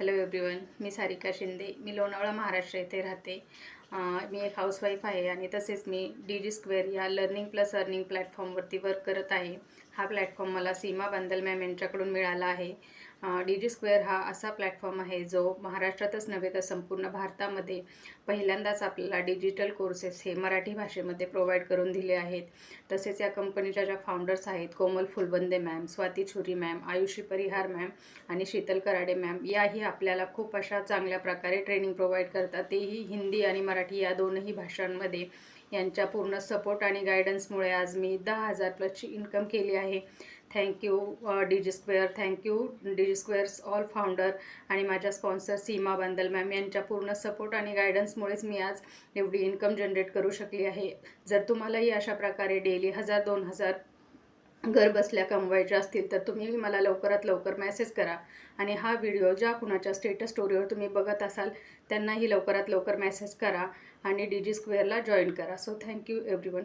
Hello everyone, मी सारिका शिंदे. मी लोणावळा महाराष्ट्र येथे राहते. मी एक हाऊसवाईफ आहे आणि तसेच मी DG स्क्वेअर या लर्निंग प्लस अर्निंग प्लॅटफॉर्मवरती वर्क करत आहे. हा प्लॅटफॉर्म मला सीमा बांदल मॅम यांच्याकडून मिळाला आहे. DG स्क्वेअर हा असा प्लॅटफॉर्म आहे जो महाराष्ट्रातच नव्हे तर संपूर्ण भारतामध्ये पहिल्यांदाच आपल्याला डिजिटल कोर्सेस हे मराठी भाषेमध्ये प्रोव्हाइड करून दिले आहेत. तसेच या कंपनीच्या ज्या फाउंडर्स आहेत कोमल फुलबंदे मॅम, स्वाती छुरी मॅम, आयुषी परिहार मॅम आणि शीतल कराडे मॅम याही आपल्याला खूप अशा चांगल्या प्रकारे ट्रेनिंग प्रोव्हाइड करतात, तेही हिंदी आणि मराठी या दोनही भाषांमध्ये. यांच्या पूर्ण सपोर्ट आणि गायडन्समुळे आज मी 10,000 प्लसची इन्कम केली आहे. Thank you DG square, thank you DG squares all founder आणि माझ्या स्पॉन्सर सीमा बांदल मॅम यांच्या पूर्ण सपोर्ट आणि गायडन्समुळेच मी आज एवढी इन्कम जनरेट करू शकली आहे. जर तुम्हालाही अशा प्रकारे डेली 1,000-2,000 घर बसल्या कमवायचे असतील तर तुम्ही मला लवकरात लवकर मेसेज करा आणि हा व्हिडिओ ज्या कुणाच्या स्टेटस स्टोरीवर तुम्ही बघत असाल त्यांनाही लवकरात लवकर मेसेज करा आणि DG स्क्वेअरला जॉईन करा. So thank you everyone.